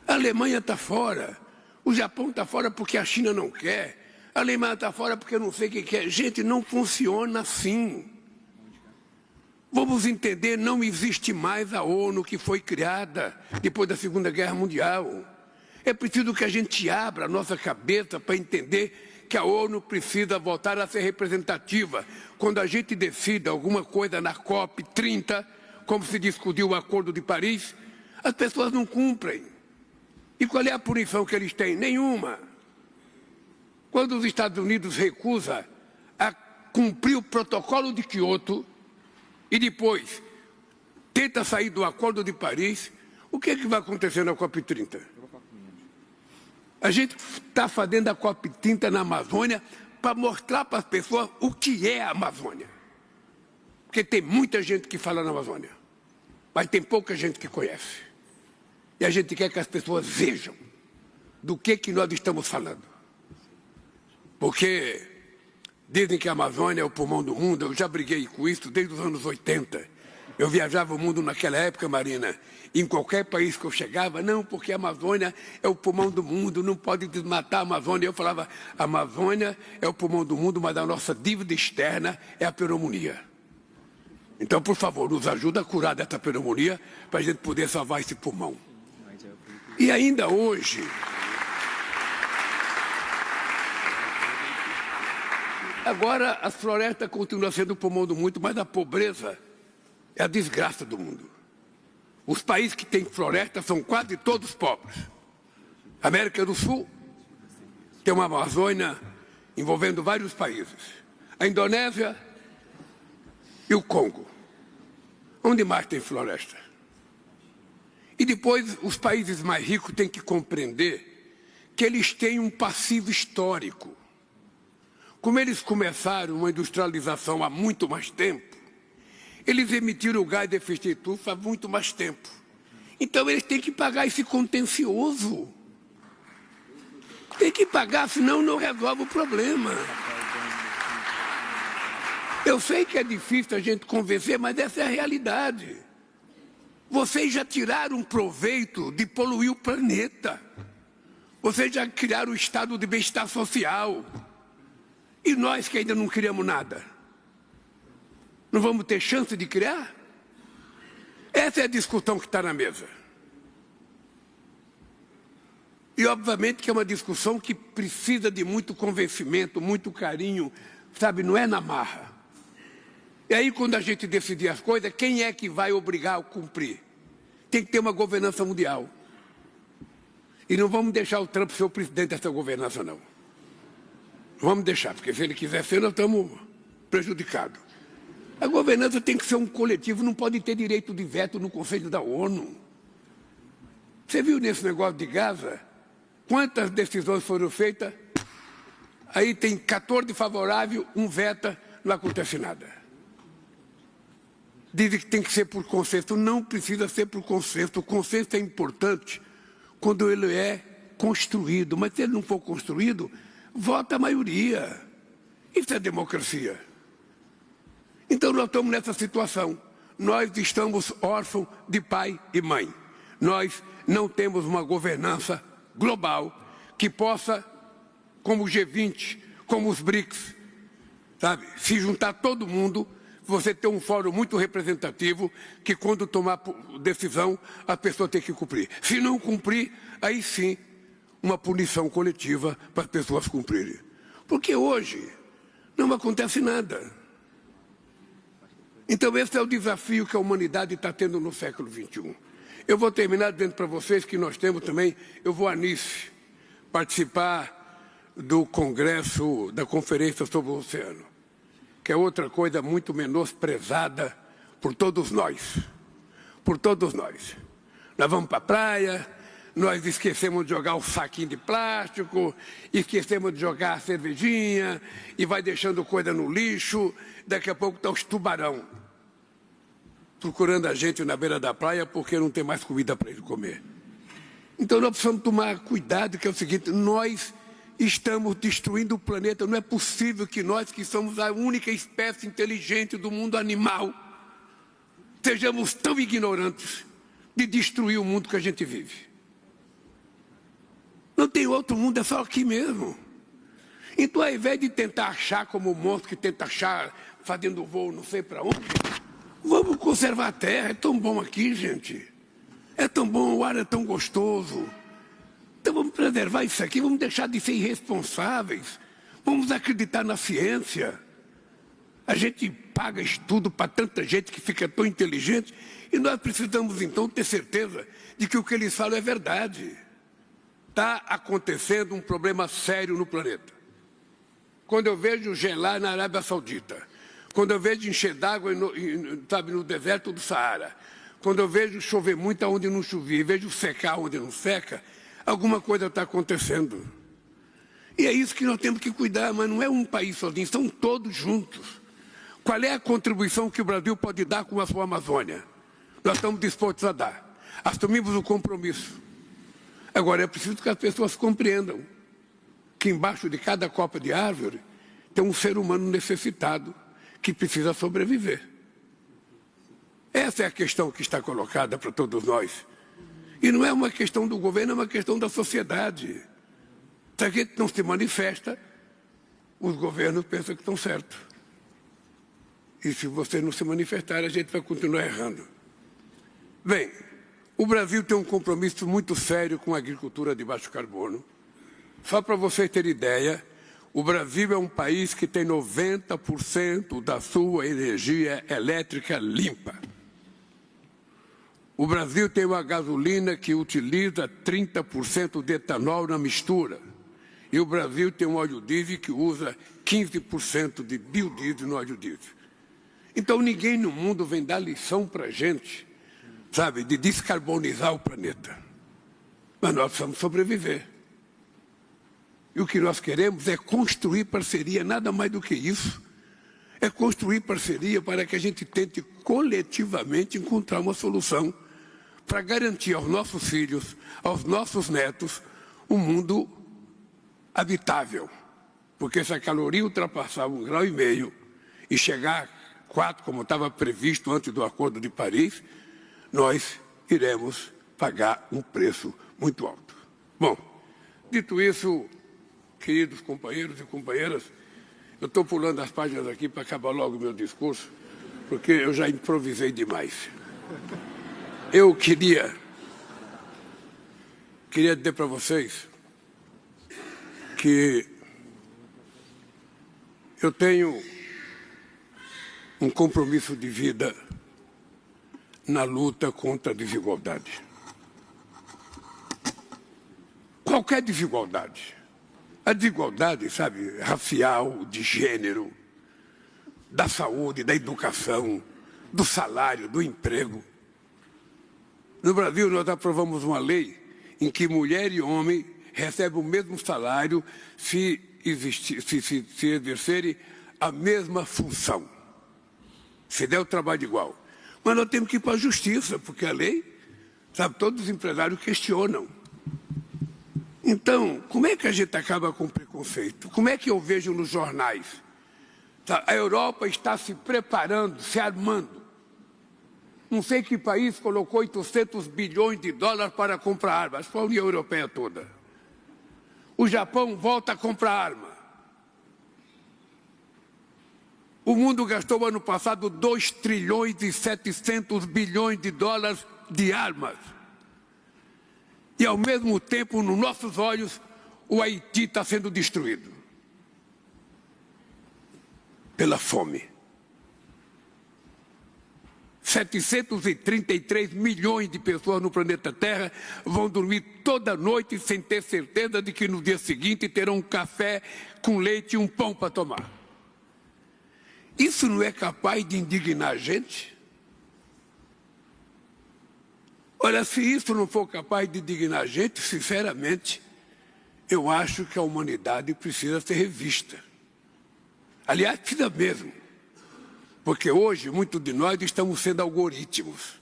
A Alemanha está fora. O Japão está fora porque a China não quer. A Alemanha está fora porque eu não sei o que quer. Gente, não funciona assim. Vamos entender, não existe mais a ONU que foi criada depois da Segunda Guerra Mundial. É preciso que a gente abra a nossa cabeça para entender que a ONU precisa voltar a ser representativa. Quando a gente decide alguma coisa na COP30, como se discutiu o Acordo de Paris, as pessoas não cumprem. E qual é a punição que eles têm? Nenhuma. Quando os Estados Unidos recusam a cumprir o protocolo de Kyoto e depois tenta sair do Acordo de Paris, o que vai acontecer na COP30? A gente está fazendo a COP30 na Amazônia para mostrar para as pessoas o que é a Amazônia. Porque tem muita gente que fala na Amazônia, mas tem pouca gente que conhece. E a gente quer que as pessoas vejam do que nós estamos falando. Porque dizem que a Amazônia é o pulmão do mundo. Eu já briguei com isso desde os anos 80. Eu viajava o mundo naquela época, Marina. Em qualquer país que eu chegava, não, porque a Amazônia é o pulmão do mundo, não pode desmatar a Amazônia. Eu falava, a Amazônia é o pulmão do mundo, mas a nossa dívida externa é a pneumonia. Então, por favor, nos ajuda a curar dessa pneumonia para a gente poder salvar esse pulmão. E ainda hoje, agora as florestas continuam sendo o pulmão do mundo, mas a pobreza é a desgraça do mundo. Os países que têm floresta são quase todos pobres. A América do Sul tem uma Amazônia envolvendo vários países. A Indonésia e o Congo. Onde mais tem floresta? E depois, os países mais ricos têm que compreender que eles têm um passivo histórico. Como eles começaram uma industrialização há muito mais tempo, eles emitiram o gás de efeito estufa há muito mais tempo. Então, eles têm que pagar esse contencioso. Tem que pagar, senão não resolve o problema. Eu sei que é difícil a gente convencer, mas essa é a realidade. Vocês já tiraram proveito de poluir o planeta. Vocês já criaram o estado de bem-estar social. E nós que ainda não criamos nada? Não vamos ter chance de criar? Essa é a discussão que está na mesa. E obviamente que é uma discussão que precisa de muito convencimento, muito carinho, sabe, não é na marra. E aí, quando a gente decidir as coisas, quem é que vai obrigar a cumprir? Tem que ter uma governança mundial. E não vamos deixar o Trump ser o presidente dessa governança, não. Não vamos deixar, porque se ele quiser ser, nós estamos prejudicados. A governança tem que ser um coletivo, não pode ter direito de veto no Conselho da ONU. Você viu nesse negócio de Gaza? Quantas decisões foram feitas? Aí tem 14 favoráveis, um veta, não acontece nada. Dizem que tem que ser por consenso. Não precisa ser por consenso. O consenso é importante quando ele é construído. Mas se ele não for construído, vota a maioria. Isso é democracia. Então nós estamos nessa situação. Nós estamos órfãos de pai e mãe. Nós não temos uma governança global que possa, como o G20, como os BRICS, sabe, se juntar todo mundo, você ter um fórum muito representativo que quando tomar decisão, a pessoa tem que cumprir. Se não cumprir, aí sim, uma punição coletiva para as pessoas cumprirem. Porque hoje não acontece nada. Então esse é o desafio que a humanidade está tendo no século XXI. Eu vou terminar dizendo para vocês que nós temos também, eu vou a Nice participar do Congresso, da Conferência sobre o Oceano, que é outra coisa muito menosprezada por todos nós. Por todos nós. Nós vamos para a praia, nós esquecemos de jogar o saquinho de plástico, esquecemos de jogar a cervejinha, e vai deixando coisa no lixo, daqui a pouco está os tubarão procurando a gente na beira da praia porque não tem mais comida para ele comer. Então nós precisamos tomar cuidado, que é o seguinte, nós estamos destruindo o planeta. Não é possível que nós, que somos a única espécie inteligente do mundo animal, sejamos tão ignorantes de destruir o mundo que a gente vive. Não tem outro mundo, é só aqui mesmo. Então, ao invés de tentar achar como o monstro que tenta achar, fazendo voo não sei para onde, vamos conservar a Terra. É tão bom aqui, gente. É tão bom, o ar é tão gostoso. Então vamos preservar isso aqui, vamos deixar de ser irresponsáveis. Vamos acreditar na ciência. A gente paga estudo para tanta gente que fica tão inteligente e nós precisamos então ter certeza de que o que eles falam é verdade. Está acontecendo um problema sério no planeta. Quando eu vejo gelar na Arábia Saudita, quando eu vejo encher d'água no deserto do Saara, quando eu vejo chover muito onde não chovia, vejo secar onde não seca, alguma coisa está acontecendo. E é isso que nós temos que cuidar, mas não é um país sozinho, são todos juntos. Qual é a contribuição que o Brasil pode dar com a sua Amazônia? Nós estamos dispostos a dar. Assumimos o compromisso. Agora, é preciso que as pessoas compreendam que embaixo de cada copa de árvore tem um ser humano necessitado que precisa sobreviver. Essa é a questão que está colocada para todos nós. E não é uma questão do governo, é uma questão da sociedade. Se a gente não se manifesta, os governos pensam que estão certos. E se você não se manifestar, a gente vai continuar errando. Bem, o Brasil tem um compromisso muito sério com a agricultura de baixo carbono. Só para vocês terem ideia, o Brasil é um país que tem 90% da sua energia elétrica limpa. O Brasil tem uma gasolina que utiliza 30% de etanol na mistura. E o Brasil tem um óleo diesel que usa 15% de biodiesel no óleo diesel. Então ninguém no mundo vem dar lição para a gente, sabe, de descarbonizar o planeta. Mas nós precisamos sobreviver. E o que nós queremos é construir parceria, nada mais do que isso. É construir parceria para que a gente tente coletivamente encontrar uma solução para garantir aos nossos filhos, aos nossos netos, um mundo habitável. Porque se a caloria ultrapassar 1,5 graus e chegar a 4, como estava previsto antes do Acordo de Paris, nós iremos pagar um preço muito alto. Bom, dito isso, queridos companheiros e companheiras, eu estou pulando as páginas aqui para acabar logo o meu discurso, porque eu já improvisei demais. Eu queria dizer para vocês que eu tenho um compromisso de vida na luta contra a desigualdade. qualquer desigualdade. A desigualdade, sabe, racial, de gênero, da saúde, da educação, do salário, do emprego. No Brasil, nós aprovamos uma lei em que mulher e homem recebem o mesmo salário se exercerem a mesma função. Se der o trabalho igual. Mas nós temos que ir para a justiça, porque a lei, sabe, todos os empresários questionam. Então, como é que a gente acaba com o preconceito? Como é que eu vejo nos jornais? A Europa está se preparando, se armando. Não sei que país colocou 800 bilhões de dólares para comprar armas. Foi a União Europeia toda. O Japão volta a comprar arma. O mundo gastou ano passado 2 trilhões e 700 bilhões de dólares de armas. E, ao mesmo tempo, nos nossos olhos, o Haiti está sendo destruído pela fome. 733 milhões de pessoas no planeta Terra vão dormir toda noite sem ter certeza de que no dia seguinte terão um café com leite e um pão para tomar. Isso não é capaz de indignar a gente? Olha, se isso não for capaz de indignar a gente, sinceramente, eu acho que a humanidade precisa ser revista. Aliás, precisa mesmo. Porque hoje, muitos de nós estamos sendo algoritmos.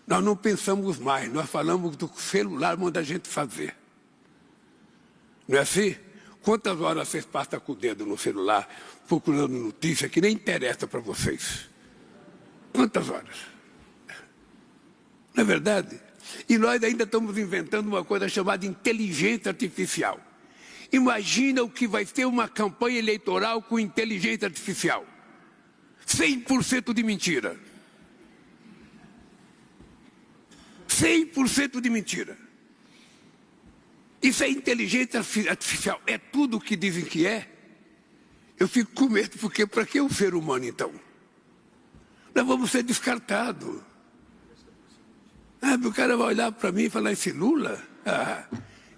Nós não pensamos mais, nós falamos do celular, manda a gente fazer. Não é assim? Quantas horas vocês passam com o dedo no celular, procurando notícia que nem interessa para vocês? Quantas horas? Não é verdade? E nós ainda estamos inventando uma coisa chamada inteligência artificial. Imagina o que vai ser uma campanha eleitoral com inteligência artificial. 100% de mentira. 100% de mentira. Isso é inteligência artificial. É tudo o que dizem que é. Eu fico com medo, porque para que o ser humano, então? Nós vamos ser descartados. O cara vai olhar para mim e falar, esse Lula,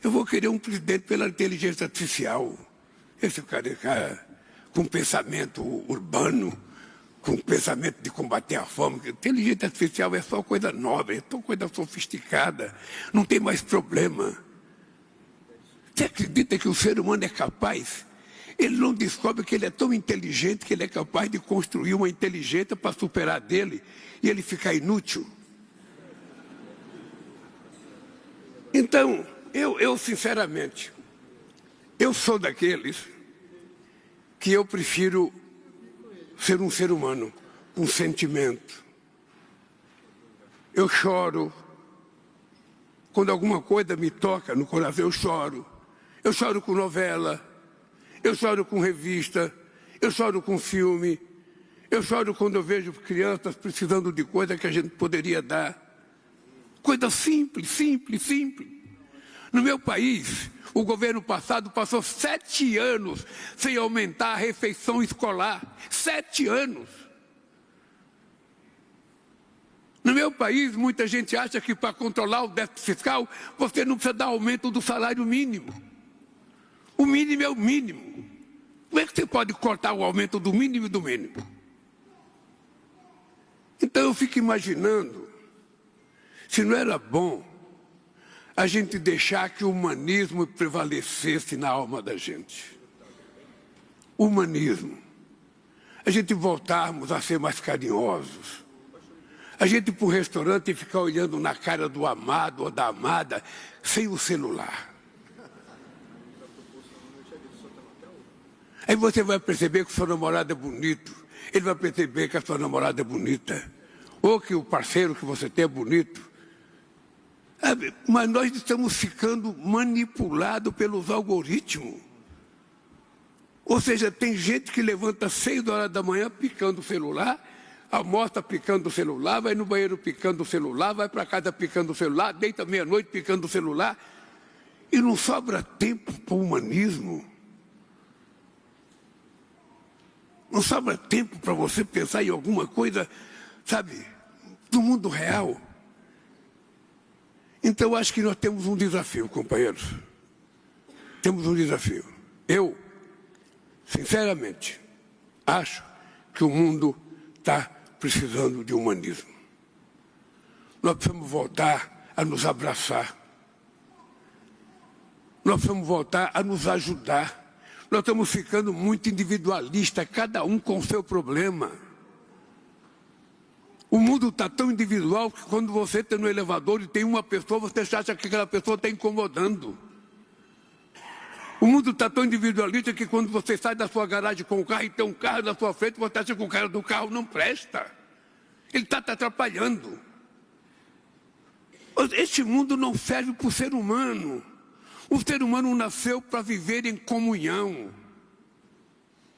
eu vou querer um presidente pela inteligência artificial. Esse cara com pensamento urbano, com pensamento de combater a fome. Inteligência artificial é só coisa nobre, é só coisa sofisticada, não tem mais problema. Você acredita que o ser humano é capaz? Ele não descobre que ele é tão inteligente que ele é capaz de construir uma inteligência para superar dele e ele ficar inútil? Então, eu sinceramente, eu sou daqueles que eu prefiro ser um ser humano com sentimento. Eu choro. Quando alguma coisa me toca no coração, eu choro. Eu choro com novela, eu choro com revista, eu choro com filme, eu choro quando eu vejo crianças precisando de coisa que a gente poderia dar. Coisa simples, simples, simples. No meu país, o governo passado passou 7 anos sem aumentar a refeição escolar. 7 anos. No meu país, muita gente acha que para controlar o déficit fiscal, você não precisa dar aumento do salário mínimo. O mínimo é o mínimo. Como é que você pode cortar o aumento do mínimo e do mínimo? Então eu fico imaginando, se não era bom a gente deixar que o humanismo prevalecesse na alma da gente. Humanismo. A gente voltarmos a ser mais carinhosos. A gente ir para o restaurante e ficar olhando na cara do amado ou da amada sem o celular. Aí você vai perceber que o seu namorado é bonito. Ele vai perceber que a sua namorada é bonita. Ou que o parceiro que você tem é bonito. Mas nós estamos ficando manipulados pelos algoritmos. Ou seja, tem gente que levanta às 6 horas da manhã picando o celular, almoça picando o celular, vai no banheiro picando o celular, vai para casa picando o celular, deita meia-noite picando o celular, e não sobra tempo para o humanismo. Não sobra tempo para você pensar em alguma coisa, sabe, do mundo real. Então, acho que nós temos um desafio, companheiros. Temos um desafio. Eu, sinceramente, acho que o mundo está precisando de humanismo. Nós precisamos voltar a nos abraçar. Nós precisamos voltar a nos ajudar. Nós estamos ficando muito individualistas, cada um com o seu problema. O mundo está tão individual que quando você está no elevador e tem uma pessoa, você acha que aquela pessoa está incomodando. O mundo está tão individualista que quando você sai da sua garagem com o carro e tem um carro na sua frente, você acha que o cara do carro não presta. Ele está te atrapalhando. Este mundo não serve para o ser humano. O ser humano nasceu para viver em comunhão,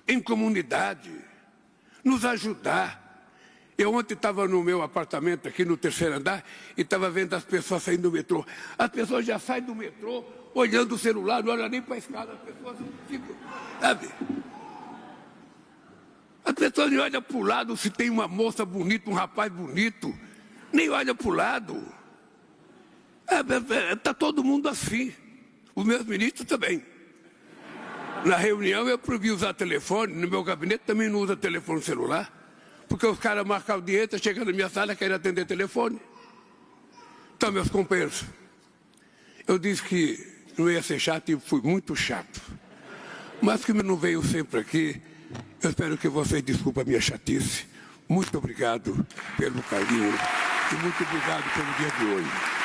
em comunidade, nos ajudar. Eu ontem estava no meu apartamento aqui no 3º andar e estava vendo as pessoas saindo do metrô. As pessoas já saem do metrô olhando o celular, não olham nem para a escada. As pessoas ficam, sabe? As pessoas nem olham para o lado se tem uma moça bonita, um rapaz bonito. Nem olham para o lado. Está todo mundo assim. Os meus ministros também. Na reunião eu proibi usar telefone. No meu gabinete também não usa telefone celular. Porque os caras marcam audiência, chegam na minha sala e querem atender telefone. Então, meus companheiros, eu disse que não ia ser chato e fui muito chato. Mas que não veio sempre aqui, eu espero que vocês desculpem a minha chatice. Muito obrigado pelo carinho e muito obrigado pelo dia de hoje.